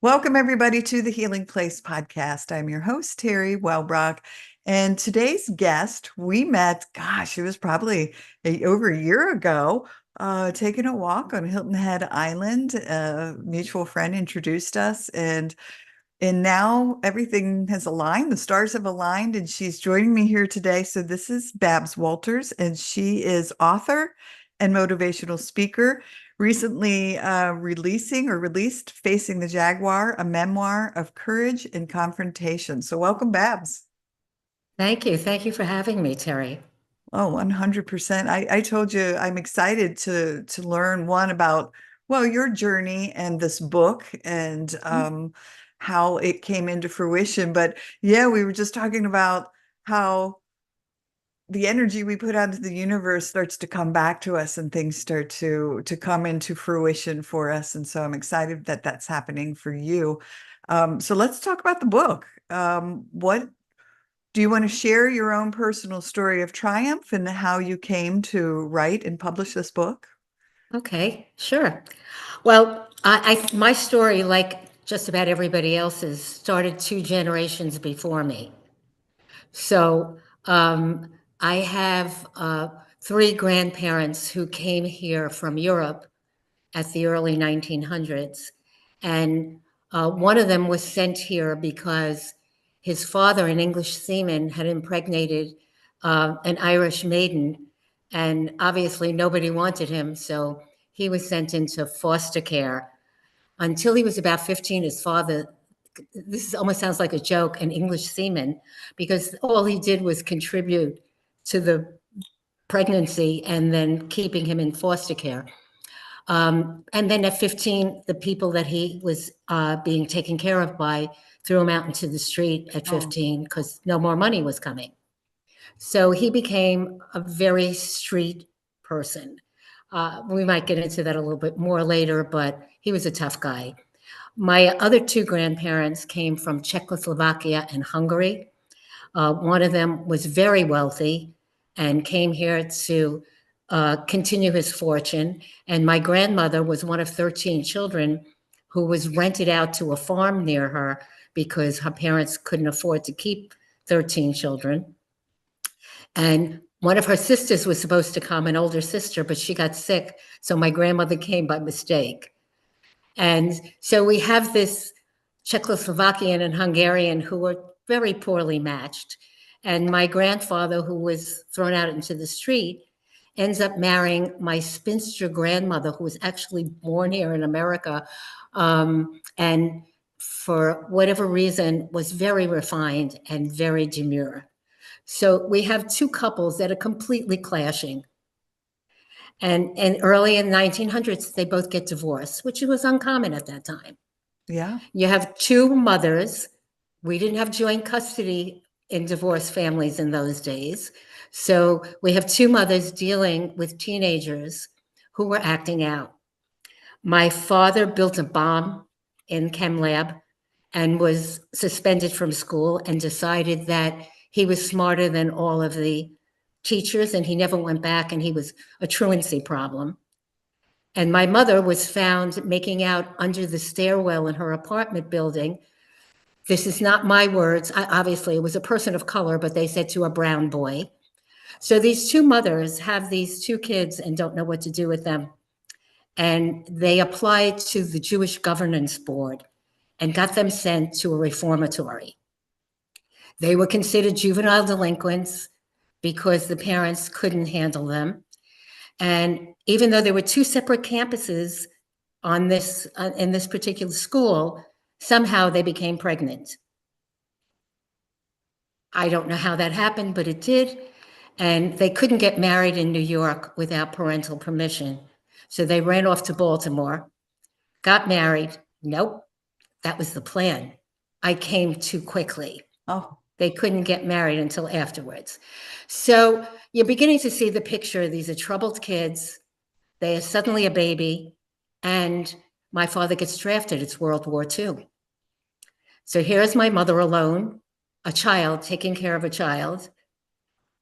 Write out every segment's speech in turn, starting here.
Welcome, everybody, to the Healing Place podcast. I'm your host, Terry Wellbrock. And today's guest, we met, gosh, it was probably over a year ago, taking a walk on Hilton Head Island. A mutual friend introduced us, and now everything has aligned. The stars have aligned, and she's joining me here today. So this is Babs Walters, and she is author and motivational speaker, recently released Facing the Jaguar, a memoir of courage and confrontation. So welcome, Babs. Thank you. Thank you for having me, Terry. Oh, 100%. I told you I'm excited to learn one about, well, your journey and this book and how it came into fruition. But yeah, we were just talking about how the energy we put out into the universe starts to come back to us and things start to come into fruition for us. And so I'm excited that that's happening for you. So let's talk about the book. What do you want to share your own personal story of triumph and how you came to write and publish this book? Okay, sure. Well, my story, like just about everybody else's, started 2 generations before me. So I have 3 grandparents who came here from Europe at the early 1900s. And one of them was sent here because his father, an English seaman, had impregnated an Irish maiden. And obviously, nobody wanted him. So he was sent into foster care. Until he was about 15, his father, this almost sounds like a joke, an English seaman, because all he did was contribute to the pregnancy and then keeping him in foster care. And then at 15, the people that he was being taken care of by threw him out into the street at Oh, 15 because no more money was coming. So he became a very street person. We might get into that a little bit more later, but he was a tough guy. My other 2 grandparents came from Czechoslovakia and Hungary. One of them was very wealthy and came here to continue his fortune. And my grandmother was one of 13 children who was rented out to a farm near her because her parents couldn't afford to keep 13 children. And one of her sisters was supposed to come, an older sister, but she got sick. So my grandmother came by mistake. And so we have this Czechoslovakian and Hungarian who were very poorly matched. And my grandfather, who was thrown out into the street, ends up marrying my spinster grandmother, who was actually born here in America. And for whatever reason, was very refined and very demure. So we have 2 couples that are completely clashing. And early in the 1900s, they both get divorced, which was uncommon at that time. yeah. You have 2 mothers. We didn't have joint custody in divorced families in those days. So we have 2 mothers dealing with teenagers who were acting out. My father built a bomb in chem lab and was suspended from school and decided that he was smarter than all of the teachers, and he never went back, and he was a truancy problem. And my mother was found making out under the stairwell in her apartment building. This is not my words. Obviously, it was a person of color, but they said to a brown boy. So these 2 mothers have these 2 kids and don't know what to do with them. And they applied to the Jewish Governance Board and got them sent to a reformatory. They were considered juvenile delinquents because the parents couldn't handle them. And even though there were 2 separate campuses on this in this particular school, somehow they became pregnant. I don't know how that happened, but it did. And they couldn't get married in New York without parental permission. So they ran off to Baltimore, got married. Nope, that was the plan. I came too quickly. Oh, They couldn't get married until afterwards. So you're beginning to see the picture. These are troubled kids. They are suddenly a baby, and my father gets drafted. It's World War II. So here's my mother alone, a child, taking care of a child,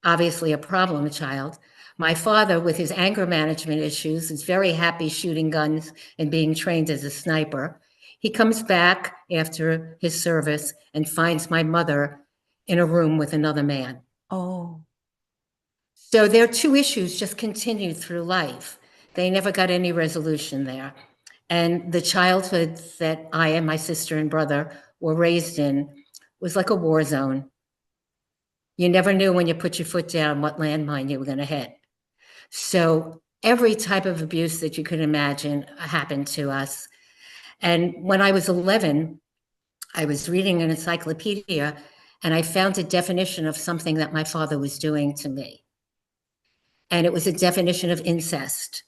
obviously a problem child. My father, with his anger management issues, is very happy shooting guns and being trained as a sniper. He comes back after his service and finds my mother in a room with another man. Oh, So their two issues just continued through life. They never got any resolution there. And the childhood that I and my sister and brother were raised in was like a war zone. You never knew when you put your foot down what landmine you were going to hit. So every type of abuse that you could imagine happened to us. And when I was 11, I was reading an encyclopedia and I found a definition of something that my father was doing to me. And it was a definition of incest.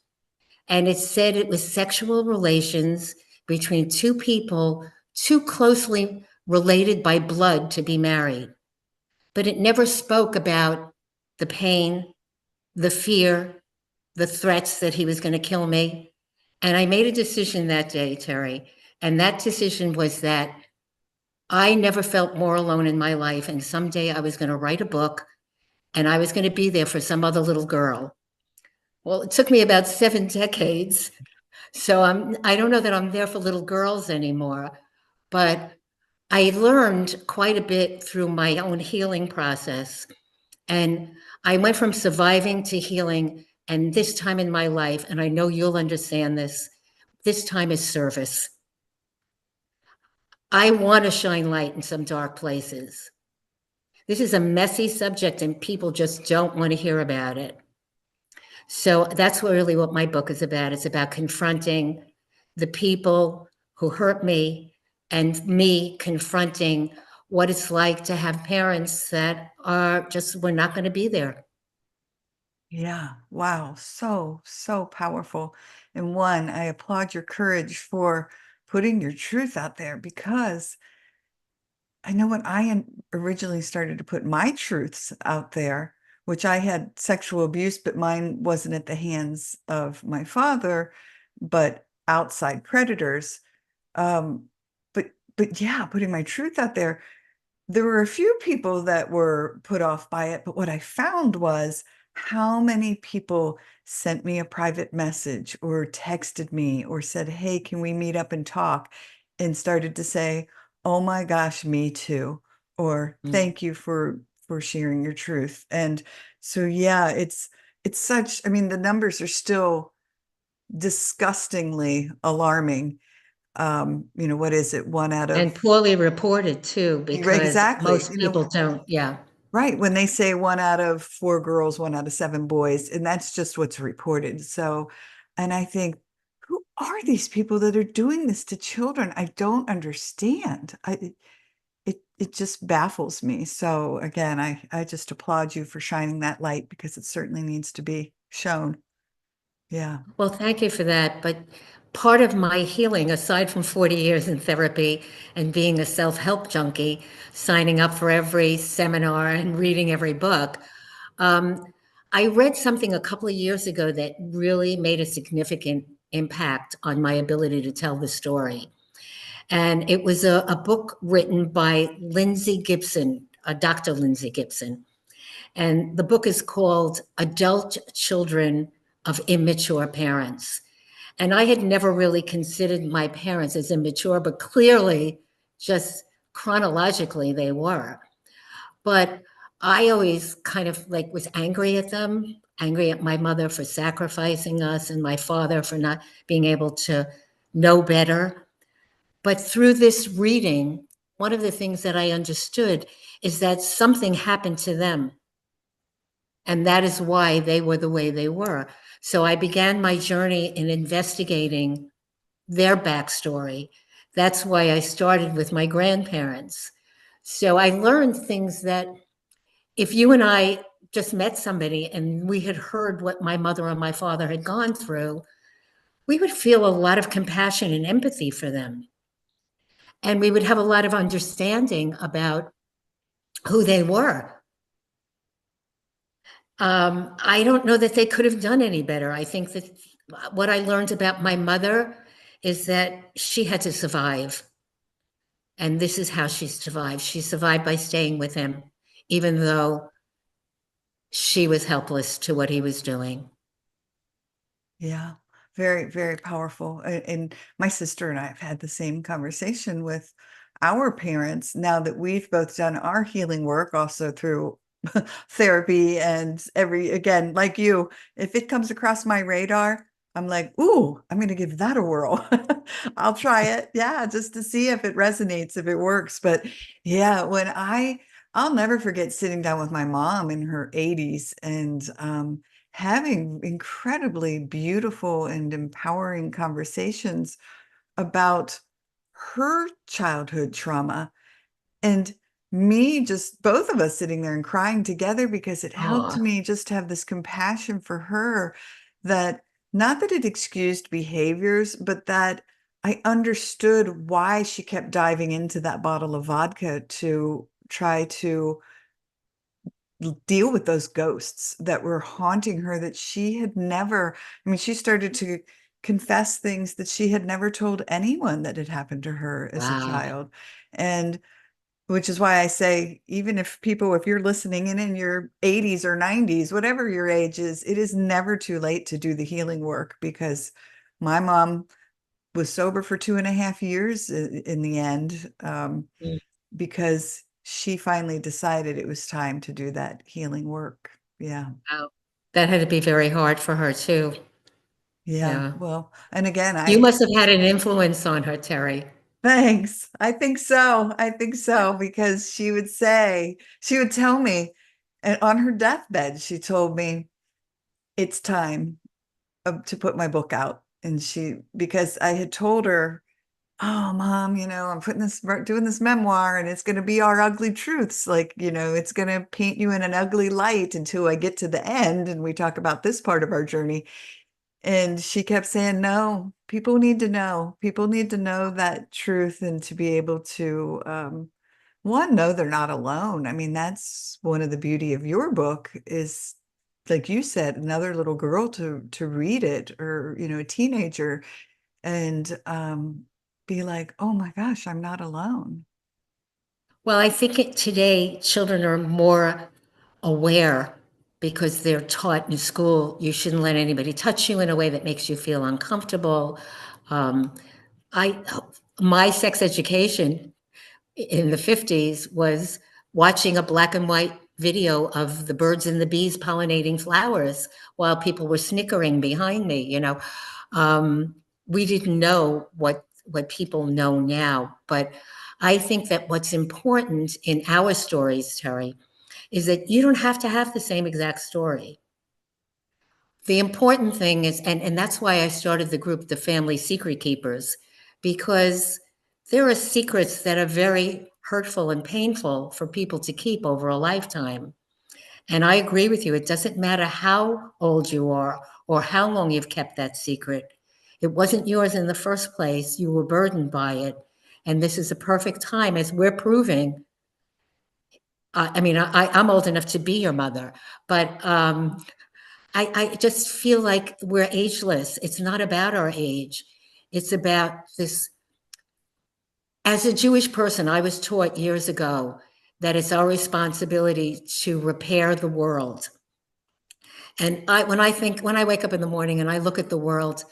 And it said it was sexual relations between two people too closely related by blood to be married. But it never spoke about the pain, the fear, the threats that he was going to kill me. And I made a decision that day, Terry. And that decision was that I never felt more alone in my life. And someday I was going to write a book and I was going to be there for some other little girl. Well, it took me about 7 decades. So I don't know that I'm there for little girls anymore, but I learned quite a bit through my own healing process. And I went from surviving to healing. And this time in my life, and I know you'll understand this time is service. I want to shine light in some dark places. This is a messy subject and people just don't want to hear about it. So that's really what my book is about. It's about confronting the people who hurt me and me confronting what it's like to have parents that are just, we're not going to be there. yeah. Wow. So, so powerful. And one, I applaud your courage for putting your truth out there because I know when originally started to put my truths out there, which I had sexual abuse, but mine wasn't at the hands of my father, but outside predators. Um, but yeah, putting my truth out there were a few people that were put off by it, but what I found was how many people sent me a private message or texted me or said, "Hey, can we meet up and talk?" and started to say, "Oh my gosh, me too," or Mm. "Thank you for sharing your truth." And so yeah, it's such, I mean, the numbers are still disgustingly alarming. What is it? One out And of poorly reported too, because exactly, most people don't. Yeah. right, when they say 1 out of 4 girls, 1 out of 7 boys, and that's just what's reported. So, and I think, who are these people that are doing this to children? I don't understand. It just baffles me. So again, I just applaud you for shining that light because it certainly needs to be shown. Yeah. Well, thank you for that. But part of my healing, aside from 40 years in therapy and being a self help junkie, signing up for every seminar and reading every book, um, I read something a couple of years ago that really made a significant impact on my ability to tell the story. And it was a book written by Lindsay Gibson, Dr. Lindsay Gibson. And the book is called Adult Children of Immature Parents. And I had never really considered my parents as immature, but clearly, just chronologically, they were. But I always kind of like was angry at them, angry at my mother for sacrificing us and my father for not being able to know better. But through this reading, one of the things that I understood is that something happened to them. And that is why they were the way they were. So I began my journey in investigating their backstory. That's why I started with my grandparents. So I learned things that if you and I just met somebody and we had heard what my mother and my father had gone through, we would feel a lot of compassion and empathy for them. And we would have a lot of understanding about who they were. I don't know that they could have done any better. I think that what I learned about my mother is that she had to survive. And this is how she survived. She survived by staying with him, even though she was helpless to what he was doing. Yeah. very, very powerful. And my sister and I have had the same conversation with our parents now that we've both done our healing work, also through therapy and again, like you, if it comes across my radar, I'm like, ooh, I'm going to give that a whirl. I'll try it. Yeah, just to see if it resonates, if it works. But yeah, I'll never forget sitting down with my mom in her 80s and having incredibly beautiful and empowering conversations about her childhood trauma, and me, just both of us sitting there and crying together because it helped Oh, me just have this compassion for her, that not that it excused behaviors, but that I understood why she kept diving into that bottle of vodka to try to deal with those ghosts that were haunting her, that she had never, I mean, she started to confess things that she had never told anyone that had happened to her as a wow. child. And which is why I say, even if you're listening in your 80s or 90s, whatever your age is, it is never too late to do the healing work, because my mom was sober for 2.5 years in the end, Mm, because she finally decided it was time to do that healing work. Yeah. wow. That had to be very hard for her too. Yeah. Yeah. Well, and again, You must have had an influence on her, Terry. thanks. I think so. I think so, because she would tell me, and on her deathbed, she told me, it's time to put my book out. And because I had told her, oh, mom, I'm doing this memoir, and it's going to be our ugly truths. Like, it's going to paint you in an ugly light until I get to the end and we talk about this part of our journey. And she kept saying, no, people need to know. People need to know that truth, and to be able to, one, know they're not alone. I mean, that's one of the beauty of your book is, like you said, another little girl to read it, or, a teenager, and be like, oh my gosh, I'm not alone. Well, I think today children are more aware because they're taught in school you shouldn't let anybody touch you in a way that makes you feel uncomfortable. Um, I my sex education in the 50s was watching a black and white video of the birds and the bees pollinating flowers while people were snickering behind me, um, we didn't know what people know now. But I think that what's important in our stories, Terry, is that you don't have to have the same exact story. The important thing is, and that's why I started the group, the Family Secret Keepers, because there are secrets that are very hurtful and painful for people to keep over a lifetime. And I agree with you. It doesn't matter how old you are or how long you've kept that secret. It wasn't yours in the first place. You were burdened by it. And this is a perfect time, as we're proving. I mean, I'm old enough to be your mother, but I just feel like we're ageless. It's not about our age. It's about this. As a Jewish person, I was taught years ago that it's our responsibility to repair the world. And when I wake up in the morning and I look at the world,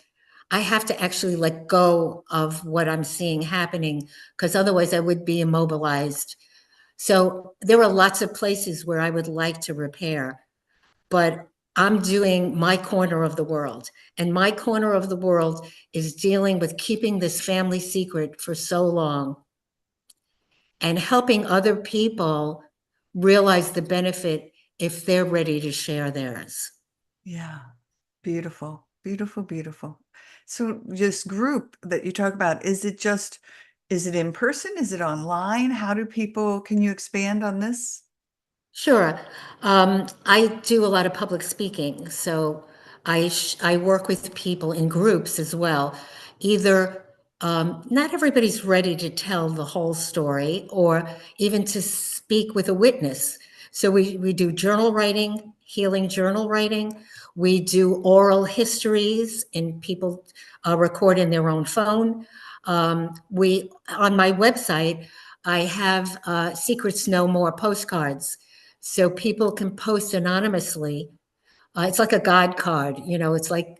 I have to actually let go of what I'm seeing happening, because otherwise I would be immobilized. So there are lots of places where I would like to repair, but I'm doing my corner of the world. And my corner of the world is dealing with keeping this family secret for so long and helping other people realize the benefit if they're ready to share theirs. Yeah. Beautiful, beautiful, beautiful. So this group that you talk about, is it in person? Is it online? Can you expand on this? Sure. I do a lot of public speaking, so I work with people in groups as well. Either not everybody's ready to tell the whole story, or even to speak with a witness. So we do journal writing, healing journal writing. We do oral histories, and people record in their own phone. We On my website, I have Secrets No More postcards, so people can post anonymously. It's like a God card, it's like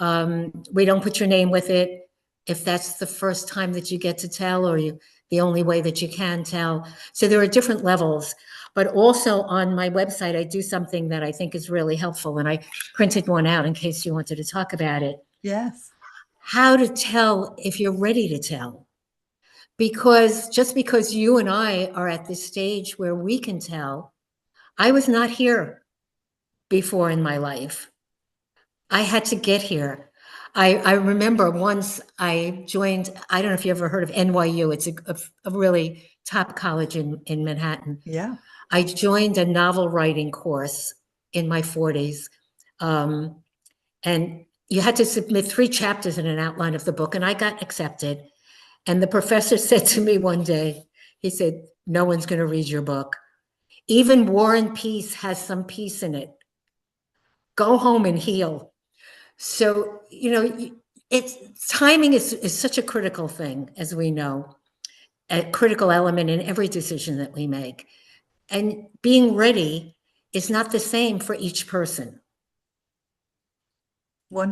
We don't put your name with it if that's the first time that you get to tell, or the only way that you can tell. So there are different levels. But also on my website, I do something that I think is really helpful, and I printed one out in case you wanted to talk about it. Yes. How to tell if you're ready to tell. Because just because you and I are at this stage where we can tell, I was not here before in my life. I had to get here. I remember once I joined, I don't know if you ever heard of NYU. It's a really top college in Manhattan. Yeah. I joined a novel writing course in my 40s. Um, and you had to submit 3 chapters in an outline of the book, and I got accepted. And the professor said to me one day, he said, "No one's going to read your book. Even War and Peace has some peace in it. Go home and heal." So, it's timing is such a critical thing, as we know, a critical element in every decision that we make. And being ready is not the same for each person. So I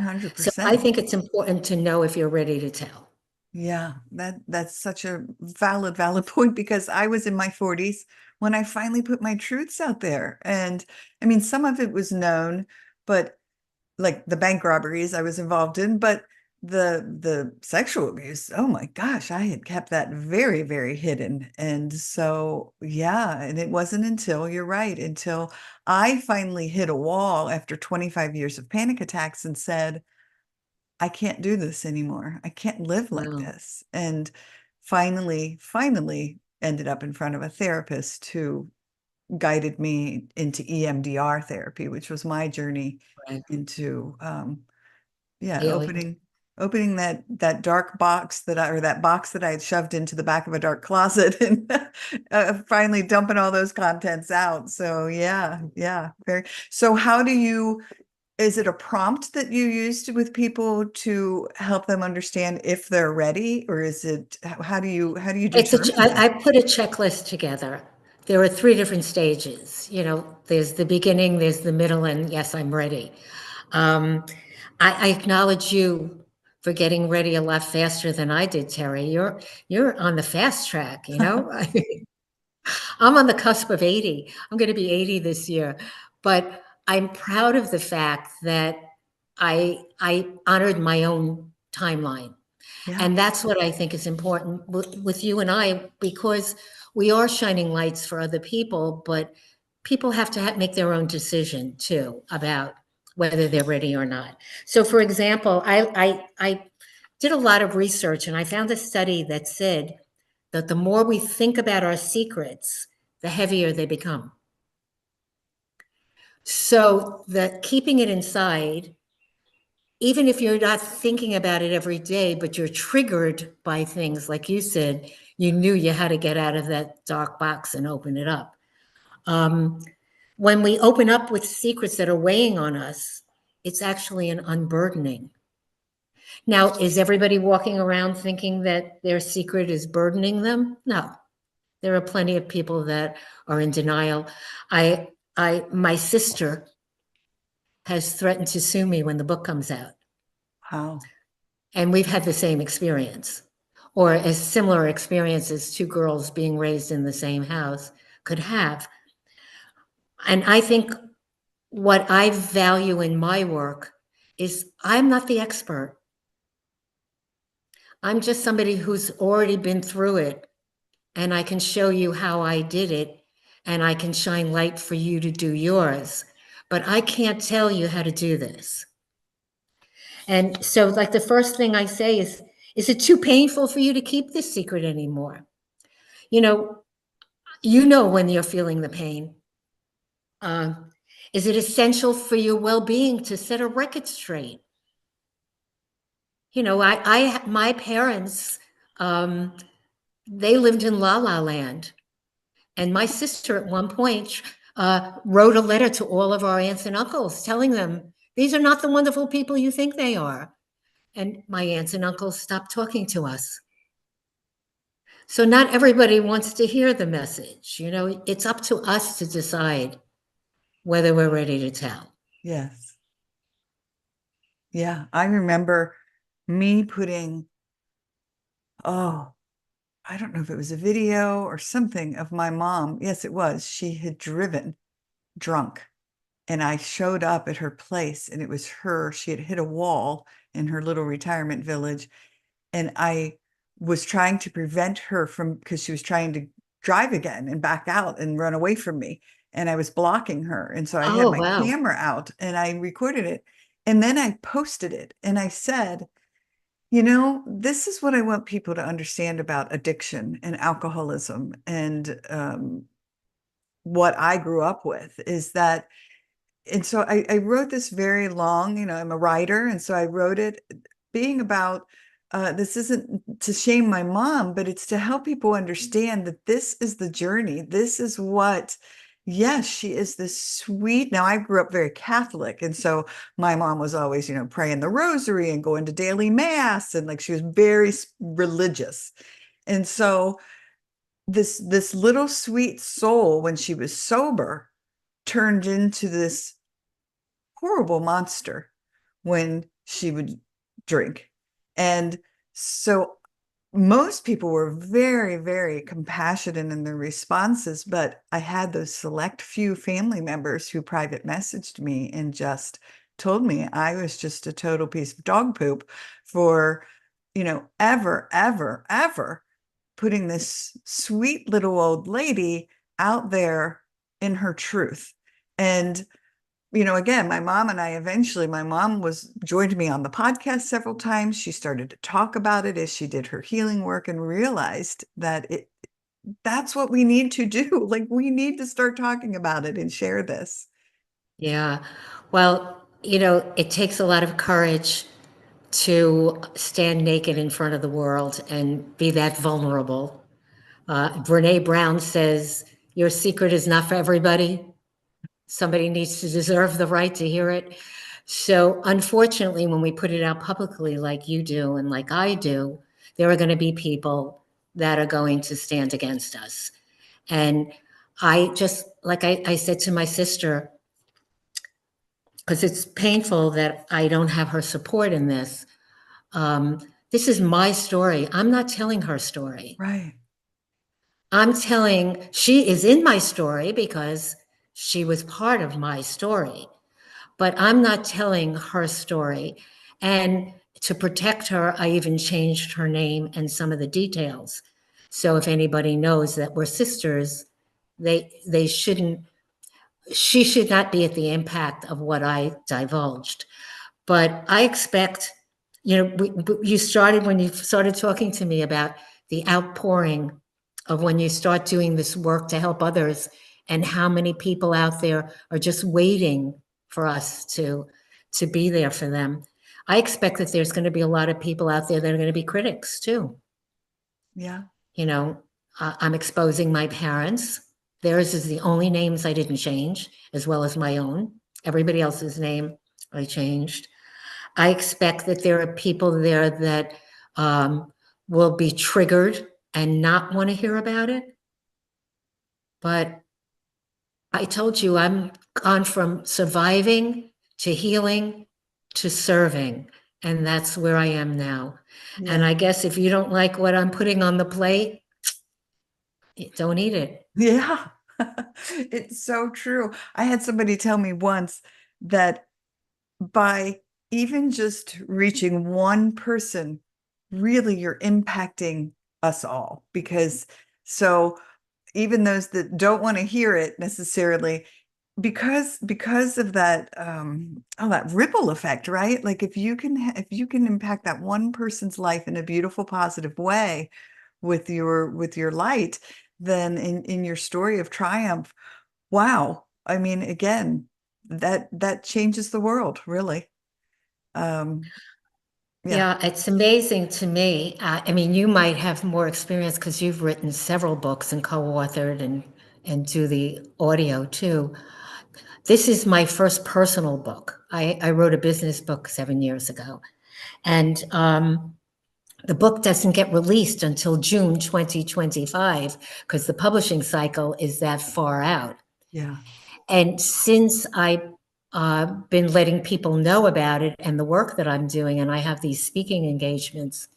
100%. think it's important to know if you're ready to tell. Yeah, that's such a valid point because I was in my 40s when I finally put my truths out there. And I mean, some of it was known, but like the bank robberies I was involved in, but the sexual abuse, oh my gosh, I had kept that very, very hidden. And so, yeah, and it wasn't until, you're right, until I finally hit a wall after 25 years of panic attacks and said, I can't do this anymore. I can't live like Wow. this. And finally ended up in front of a therapist who guided me into EMDR therapy, which was my journey Right. into yeah, Healing. opening that dark box or that box that I had shoved into the back of a dark closet and finally dumping all those contents out. So yeah, very. So how do you is it a prompt that you used with people to help them understand if they're ready, or is it how do you determine I that? put a checklist together. There are 3 different stages. There's the beginning, there's the middle, and yes, I'm ready. Um, I acknowledge you for getting ready a lot faster than I did, Terry. You're on the fast track. I'm on the cusp of 80. I'm going to be 80 this year, but I'm proud of the fact that I honored my own timeline. Yeah, And that's what I think is important with you and I, because we are shining lights for other people, but people have to make their own decision too about whether they're ready or not. So, for example, I did a lot of research, and I found a study that said that the more we think about our secrets, the heavier they become. So, the keeping it inside, even if you're not thinking about it every day, but you're triggered by things like you said, you knew you had to get out of that dark box and open it up. Um, when we open up with secrets that are weighing on us, it's actually an unburdening. Now, is everybody walking around thinking that their secret is burdening them? No. There are plenty of people that are in denial. My sister has threatened to sue me when the book comes out. wow, And we've had the same experience, or as similar experiences 2 girls being raised in the same house could have. And I think what I value in my work is I'm not the expert. I'm just somebody who's already been through it, and I can show you how I did it, and I can shine light for you to do yours. But I can't tell you how to do this. And so, like, the first thing I say is it too painful for you to keep this secret anymore? You know, when you're feeling the pain. Uh, is it essential for your well-being to set a record straight? My parents, um, they lived in La La Land, and my sister at one point wrote a letter to all of our aunts and uncles, telling them these are not the wonderful people you think they are. And my aunts and uncles stopped talking to us. So not everybody wants to hear the message. It's up to us to decide whether we're ready to tell. yes. Yeah. I remember me putting, oh, I don't know if it was a video or something of my mom. Yes, it was. She had driven drunk, and I showed up at her place, and it was her. She had hit a wall in her little retirement village, and I was trying to prevent her from, because she was trying to drive again and back out and run away from me. And I was blocking her. And so I had Oh, my wow. camera out and I recorded it. And then I posted it and I said, you know, this is what I want people to understand about addiction and alcoholism and what I grew up with is that. And so I wrote this very long, I'm a writer. And so I wrote it being about this isn't to shame my mom, but it's to help people understand that this is the journey. This is what, yes, she is this sweet. Now, I grew up very Catholic. And so my mom was always, praying the rosary and going to daily mass. And like she was very religious. And so this little sweet soul, when she was sober, turned into this horrible monster when she would drink. And so most people were very, very compassionate in their responses, but I had those select few family members who private messaged me and just told me I was just a total piece of dog poop for, ever, ever, ever putting this sweet little old lady out there in her truth. And again, my mom and I eventually, my mom was joined me on the podcast several times. She started to talk about it as she did her healing work and realized that that's what we need to do. Like we need to start talking about it and share this. Yeah. Well, it takes a lot of courage to stand naked in front of the world and be that vulnerable. Brene Brown says, your secret is not for everybody. Somebody needs to deserve the right to hear it. So, unfortunately, when we put it out publicly, like you do and like I do, there are going to be people that are going to stand against us. And I just, like I said to my sister, because it's painful that I don't have her support in this. Um, this is my story. I'm not telling her story. Right. She is in my story because she was part of my story, but I'm not telling her story. And to protect her, I even changed her name and some of the details. So if anybody knows that we're sisters, they shouldn't, she should not be at the impact of what I divulged. But I expect, you started when you started talking to me about the outpouring of when you start doing this work to help others and how many people out there are just waiting for us to be there for them. I expect that there's going to be a lot of people out there that are going to be critics too. Yeah. You know, I'm exposing my parents. Theirs is the only names I didn't change, as well as my own. Everybody else's name I changed. I expect that there are people there that will be triggered and not want to hear about it. But I told you I'm gone from surviving to healing to serving. And that's where I am now. And Yeah. I guess if you don't like what I'm putting on the plate, don't eat it. Yeah. It's so true. I had somebody tell me once that by even just reaching one person, really you're impacting us all. Because so even those that don't want to hear it necessarily, because of that that ripple effect, right? Like if you can impact that one person's life in a beautiful, positive way with your light, then in your story of triumph, wow. I mean, again, that changes the world, really. Um, yeah, Yeah, it's amazing to me. I mean, you might have more experience because you've written several books and co-authored and do the audio too. This is my first personal book. I wrote a business book 7 years ago, and the book doesn't get released until June 2025 because the publishing cycle is that far out. yeah, And since I been letting people know about it and the work that I'm doing, and I have these speaking engagements.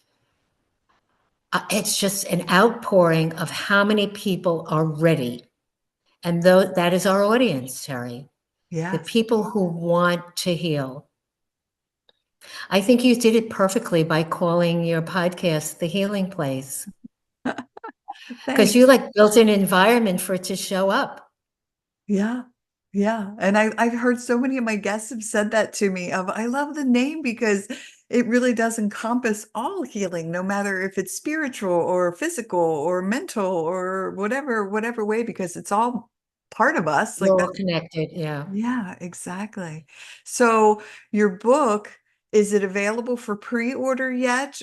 It's just an outpouring of how many people are ready. And though that is our audience, Terry, the Yes. people who want to heal. I think you did it perfectly by calling your podcast The Healing Place, because you Thanks. like built an environment for it to show up. Yeah. Yeah. And I've heard so many of my guests have said that to me of I love the name because it really does encompass all healing, no matter if it's spiritual or physical or mental or whatever way, because it's all part of us. We're Like all that's connected. Yeah. yeah, exactly. So your book, is it available for pre-order yet?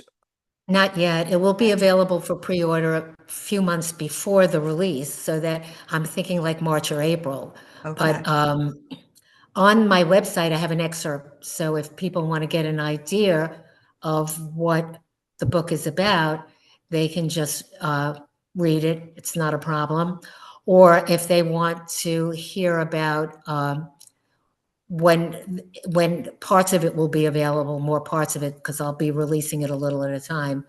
Not yet. It will be available for pre-order a few months before the release, so that I'm thinking like March or April. Okay. But on my website, I have an excerpt. So if people want to get an idea of what the book is about, they can just read it. It's not a problem. Or if they want to hear about when parts of it will be available, more parts of it, because I'll be releasing it a little at a time,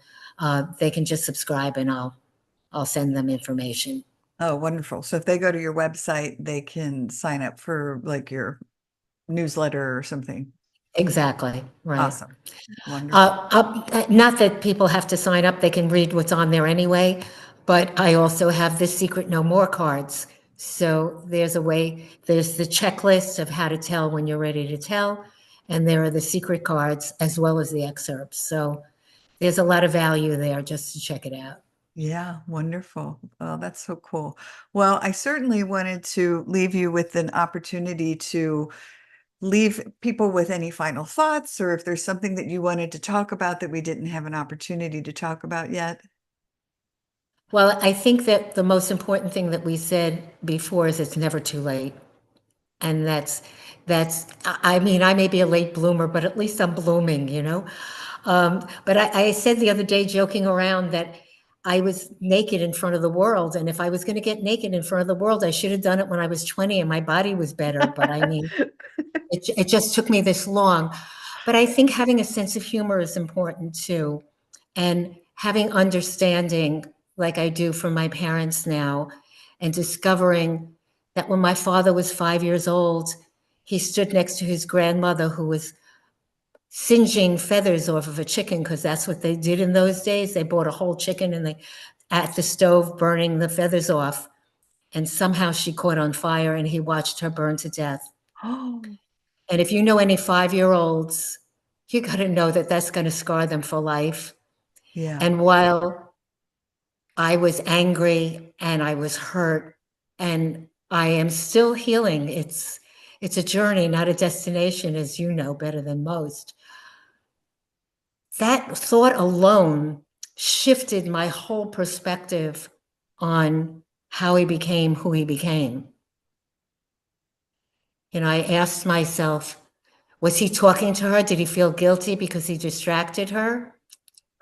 they can just subscribe and I'll send them information. Oh, wonderful. So if they go to your website, they can sign up for like your newsletter or something. Exactly, right. Awesome. Wonderful. Not that people have to sign up, they can read what's on there anyway, but I also have the secret no more cards. So there's a way, there's the checklist of how to tell when you're ready to tell, and there are the secret cards as well as the excerpts. So there's a lot of value there just to check it out. Yeah, wonderful. Oh, that's so cool. Well, I certainly wanted to leave you with an opportunity to leave people with any final thoughts, or if there's something that you wanted to talk about that we didn't have an opportunity to talk about yet. Well, I think that the most important thing that we said before is it's never too late. And I mean, I may be a late bloomer, but at least I'm blooming, you know? But I said the other day, joking around, that I was naked in front of the world. And if I was going to get naked in front of the world, I should have done it when I was 20 and my body was better. But I mean, it just took me this long. But I think having a sense of humor is important too. And having understanding, like I do from my parents now, and discovering that when my father was 5 years old, he stood next to his grandmother who was singeing feathers off of a chicken, because that's what they did in those days. They bought a whole chicken and they at the stove burning the feathers off. And somehow she caught on fire and he watched her burn to death. Oh, And if you know any 5-year-olds, you got to know that that's going to scar them for life. yeah, And while I was angry and I was hurt and I am still healing, it's a journey, not a destination, as you know better than most. That thought alone shifted my whole perspective on how he became who he became. You know, I asked myself, was he talking to her? Did he feel guilty because he distracted her?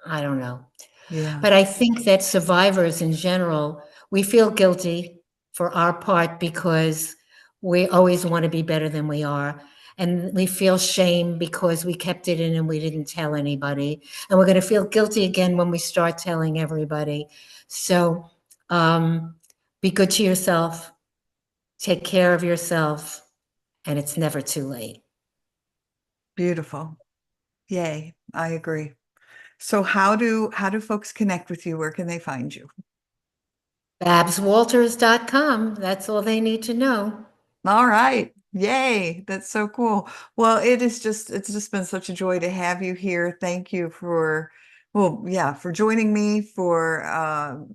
I don't know. yeah, But I think that survivors in general, we feel guilty for our part because we always want to be better than we are. And we feel shame because we kept it in and we didn't tell anybody. And we're going to feel guilty again when we start telling everybody. So be good to yourself, take care of yourself, and it's never too late. beautiful. Yay, I agree. So how do folks connect with you? Where can they find you? BabsWalters.com. That's all they need to know. All right. Yay. That's so cool. Well, it's just been such a joy to have you here. Thank you for, well, yeah, for joining me, for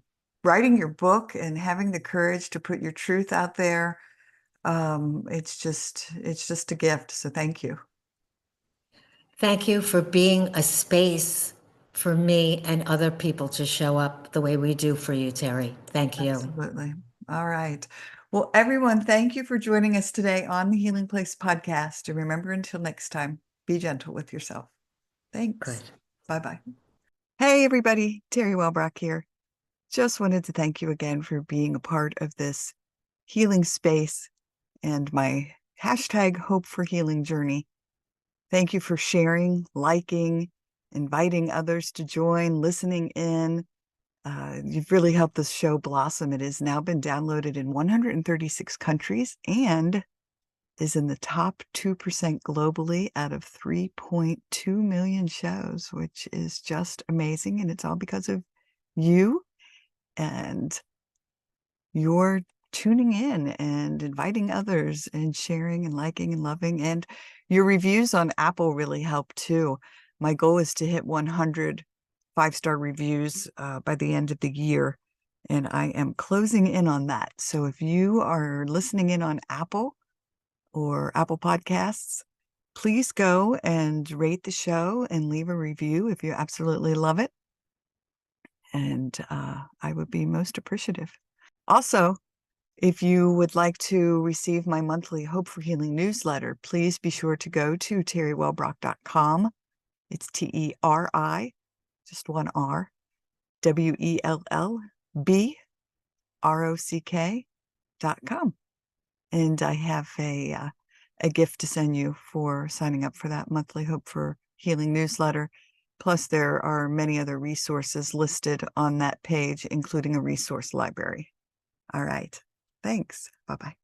writing your book and having the courage to put your truth out there. It's just a gift. So thank you. Thank you for being a space for me and other people to show up the way we do for you, Terry. Thank you. Absolutely. All right. Well, everyone, thank you for joining us today on the Healing Place podcast. And remember, until next time, be gentle with yourself. Thanks. Good. Bye-bye. Hey, everybody. Terry Wellbrock here. Just wanted to thank you again for being a part of this healing space and my Hashtag Hope for Healing Journey. Thank you for sharing, liking, inviting others to join, listening in. You've really helped this show blossom. It has now been downloaded in 136 countries and is in the top 2% globally out of 3.2 million shows, which is just amazing. And it's all because of you and your tuning in and inviting others and sharing and liking and loving. And your reviews on Apple really help too. My goal is to hit 100 5-star reviews by the end of the year. And I am closing in on that. So if you are listening in on Apple or Apple Podcasts, please go and rate the show and leave a review if you absolutely love it. And I would be most appreciative. Also, if you would like to receive my monthly Hope for Healing newsletter, please be sure to go to terrywellbrock.com. It's TERI, just one R, WELLBROCK.com. And I have a gift to send you for signing up for that monthly Hope for Healing newsletter. Plus, there are many other resources listed on that page, including a resource library. All right. Thanks. Bye-bye.